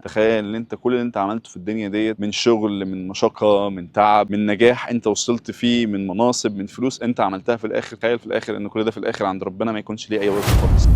تخيل ان انت كل اللي انت عملته في الدنيا ديت من شغل، من مشقه، من تعب، من نجاح انت وصلت فيه، من مناصب، من فلوس انت عملتها في الاخر. تخيل في الاخر ان كل ده في الاخر عند ربنا ما يكونش ليه اي وزن خالص.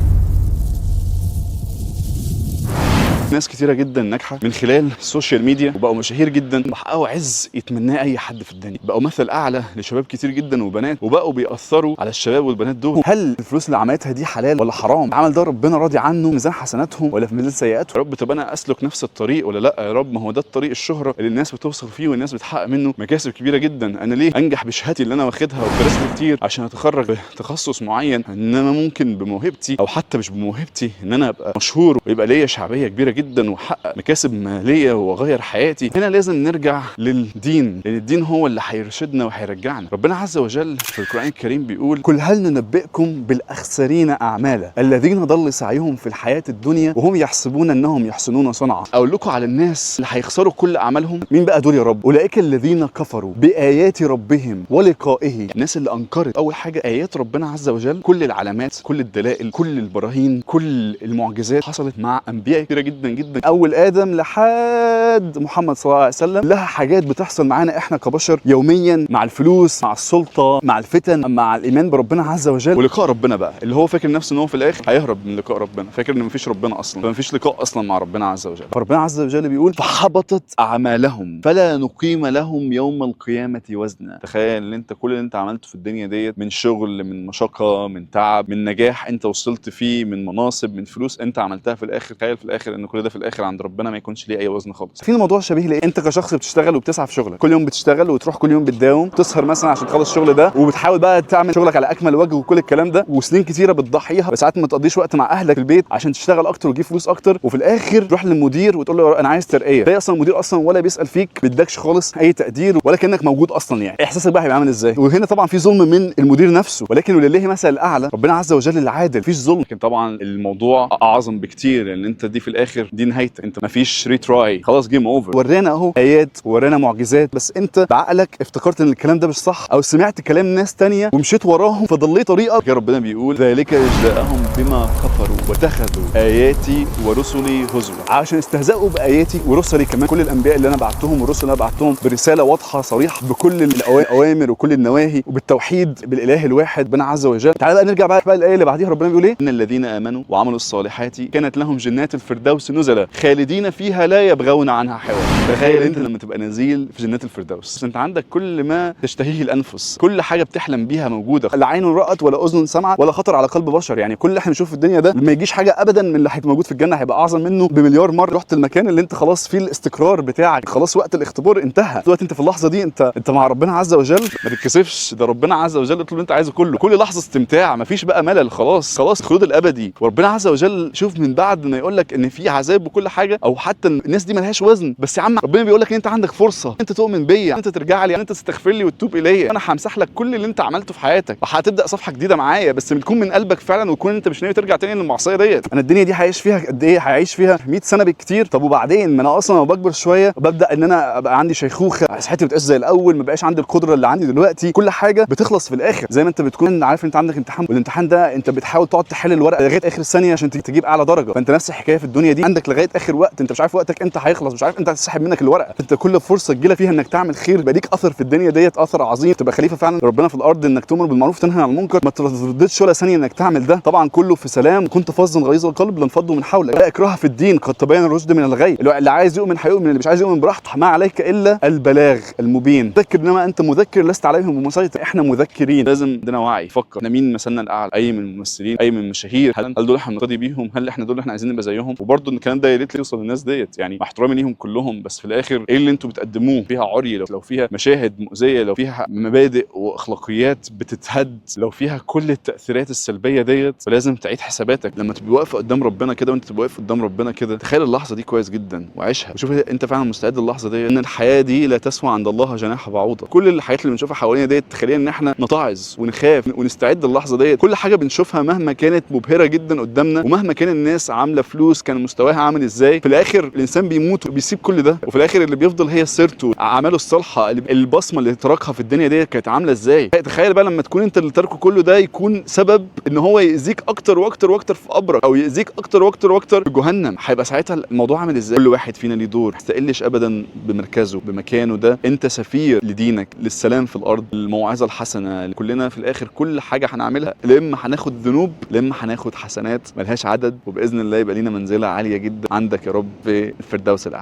ناس كتيرة جدا ناجحة من خلال السوشيال ميديا وبقوا مشاهير جدا وحققوا عز يتمناه اي حد في الدنيا، بقوا مثل اعلى لشباب كتير جدا وبنات، وبقوا بيأثروا على الشباب والبنات دول. هل الفلوس اللي عملتها دي حلال ولا حرام؟ العمل ده ربنا راضي عنه ميزان حسناتهم ولا في ميزان سيئاتهم؟ يا رب طب انا اسلك نفس الطريق ولا لا؟ يا رب ما هو ده الطريق الشهرة اللي الناس بتوصل فيه والناس بتحقق منه مكاسب كبيرة جدا. انا ليه انجح بشهادتي اللي انا واخدها ودرست كتير عشان اتخرج بتخصص معين، انما ممكن بموهبتي او حتى مش بموهبتي ان انا ابقى مشهور ويبقى ليا شعبية كبيرة جدا واحقق مكاسب ماليه واغير حياتي؟ هنا لازم نرجع للدين، لان الدين هو اللي هيرشدنا وهيرجعنا. ربنا عز وجل في القرآن الكريم بيقول: قل هل ننبئكم بالاخسرين اعمالا الذين ضل سعيهم في الحياه الدنيا وهم يحسبون انهم يحسنون صنعا. اقول لكم على الناس اللي هيخسروا كل اعمالهم. مين بقى دول يا رب؟ اولئك الذين كفروا بايات ربهم ولقائه. الناس اللي انكرت اول حاجه ايات ربنا عز وجل، كل العلامات، كل الدلائل، كل البراهين، كل المعجزات حصلت مع انبياء كتيره جدا جدا. اول آدم لحد محمد صلى الله عليه وسلم لها حاجات بتحصل معانا احنا كبشر يوميا، مع الفلوس، مع السلطة، مع الفتن، مع الإيمان بربنا عز وجل ولقاء ربنا. بقى اللي هو فاكر نفسه ان هو في الآخر هيهرب من لقاء ربنا، فاكر ان مفيش ربنا أصلا، فمفيش لقاء أصلا مع ربنا عز وجل. فربنا عز وجل بيقول: فحبطت أعمالهم فلا نقيم لهم يوم القيامة وزنا. تخيل ان انت كل اللي انت عملته في الدنيا ديت من شغل، من مشقة، من تعب، من نجاح انت وصلت فيه، من مناصب، من فلوس انت عملتها في الآخر. تخيل في الآخر ان كل ده في الآخر عند ربنا ما يكونش ليه اي وزن خالص. في الموضوع شبيه ليه؟ انت كشخص بتشتغل وبتسعى في شغلك، كل يوم بتشتغل وتروح كل يوم بتداوم، تسهر مثلا عشان تخلص الشغل ده، وبتحاول بقى تعمل شغلك على اكمل وجه وكل الكلام ده، وسنين كتيره بتضحيها، بس ساعات ما تقضيش وقت مع اهلك في البيت عشان تشتغل اكتر وتجيب فلوس اكتر، وفي الاخر تروح للمدير وتقول له انا عايز ترقيه. تلاقي اصلا المدير اصلا ولا بيسال فيك، ما بيدكش خالص اي تقدير ولا كانك موجود اصلا. يعني احساسك بقى هيبقى عامل ازاي؟ وهنا طبعا في ظلم من المدير نفسه، ولكن ولله مثل الاعلى ربنا عز وجل العادل، مفيش ظلم. لكن طبعا الموضوع اعظم بكتير، لان انت دي في الاخر دي نهايتك، انت مفيش ريتراي، خلاص جيم اوفر. ورانا اهو ايات ورانا معجزات، بس انت بعقلك افتكرت ان الكلام ده مش صح، او سمعت كلام ناس تانية ومشيت وراهم فضليت طريقك. ربنا بيقول: ذلك جاءهم بما كفروا واتخذوا اياتي ورسلي هزوا. عشان استهزأوا باياتي ورسلي، كمان كل الانبياء اللي انا بعتهم والرسل اللي انا بعتهم برساله واضحه صريحه بكل الاوامر وكل النواهي وبالتوحيد بالاله الواحد ربنا عز وجل. تعال بقى نرجع بقى الايه اللي بعديها. ربنا بيقول ايه؟ ان الذين امنوا وعملوا الصالحات كانت لهم جنات الفردوس نزلا خالدين فيها لا يبغون عنها حولا. تخيل انت لما تبقى نزيل في جنات الفردوس، انت عندك كل ما تشتهيه الانفس، كل حاجه بتحلم بيها موجوده، لا عين رأت ولا اذن سمعت ولا خطر على قلب بشر. يعني كل اللي احنا بنشوفه في الدنيا ده ما يجيش حاجه ابدا من اللي هيبقى موجود في الجنه، هيبقى اعظم منه بمليار مره. رحت المكان اللي انت خلاص فيه الاستقرار بتاعك، خلاص وقت الاختبار انتهى، دلوقتي انت في اللحظه دي انت مع ربنا عز وجل. ما تتكسفش، ده ربنا عز وجل اطلب اللي انت عايزه كله، كل لحظه استمتاع، ما فيش بقى ملل، خلاص الخلود الابدي. وربنا عز وجل شوف من بعد ما يقول لك ان في عذاب وكل حاجه، او حتى الناس دي ملهاش وزن، بس يا عم ربنا بيقول لك ان انت عندك فرصه، انت تؤمن بيا، انت ترجع لي، انت تستغفر لي وتتوب الي، انا همسح لك كل اللي انت عملته في حياتك وهتبدا صفحه جديده معايا، بس بتكون من قلبك فعلا، وتكون انت مش ناوي ترجع تاني للمعصيه ديت. انا الدنيا دي هعيش فيها قد ايه؟ هعيش فيها 100 سنه بالكتير. طب وبعدين؟ ما انا اصلا لما بكبر شويه وببدا ان انا ابقى عندي شيخوخه، صحتي بتبقاش زي الاول، ما بقاش عندي القدره اللي عندي دلوقتي، كل حاجه بتخلص في الاخر. زي ما انت بتكون عارف انت عندك امتحان، والامتحان ده انت بتحاول تقعد تحل الورقه لغايه اخر ثانيه عشان تجيب اعلى درجه، فانت نفس الحكايه في الدنيا دي، عندك لغايه اخر وقت، انت مش عارف وقتك امتى هيخلص، مش عارف امتى هتسحب منك الورقه، انت كل فرصه تجيلك فيها انك تعمل خير يبقى ليك اثر في الدنيا ديت، اثر عظيم، تبقى خليفه فعلا ربنا في الارض، انك تؤمر بالمعروف وتنهى عن المنكر، ما ترددش ولا ثانيه انك تعمل ده، طبعا كله في سلام. كنت فظا غليظ القلب لانفضوا من حولك. لا اكراه في الدين، قد تبين الرشد من الغي، اللي عايز يؤمن هيؤمن، اللي مش عايز يؤمن براحته. ما عليك الا البلاغ المبين، ذكر انما انت مذكر لست عليهم بمسيطر. احنا مذكرين، لازم عندنا وعي، فكر احنا مين مثلنا الاعلى، اي من الممثلين، اي من المشاهير، هل دول احنا بنقتدي بيهم؟ هل احنا دول احنا عايزين نبقى زيهم؟ وبرده الكلام ده يا ريت يوصل للناس ديت، يعني مع احترامي ليهم كلهم، بس في الاخر ايه اللي انتوا بتقدموه؟ فيها عري، لو فيها مشاهد مؤذيه، لو فيها مبادئ واخلاقيات بتتهد، لو فيها كل التاثيرات السلبيه ديت، فلازم تعيد حساباتك لما تبقى واقف قدام ربنا كده. وانت تبقى واقف قدام ربنا كده، تخيل اللحظه دي كويس جدا وعيشها، وشوف انت فعلا مستعد للحظه دي، ان الحياه دي لا تسوى عند الله جناح بعوضه. كل الحاجات اللي بنشوفها حوالينا ديت تخلينا ان احنا نتعظ ونخاف ونستعد للحظه ديت. كل حاجه بنشوفها مهما كانت مبهره جدا قدامنا، ومهما كان الناس عامله فلوس كان مستواها عامل ازاي، في الاخر الانسان بيموت وبيسيب كل ده، وفي الاخر اللي بيفضل هي سيرته، اعماله الصالحه، البصمه اللي تركها في الدنيا ديت كانت عامله ازاي. تخيل بقى لما تكون انت اللي تركه كله ده يكون سبب ان هو يأذيك اكتر واكتر واكتر في قبرك او يأذيك اكتر واكتر واكتر في جهنم. هيبقى ساعتها الموضوع عامل ازاي؟ كل واحد فينا ليه دور، ما تستقلش ابدا بمركزه بمكانه ده. انت سفير لدينك، للسلام في الارض، الموعظه الحسنه. كلنا في الاخر كل حاجه هنعملها لا اما هناخد ذنوب لا اما هناخد حسنات ملهاش عدد، وباذن الله يبقى لينا منزله عاليه جدا عندك يا رب في الفردوس الاعلى.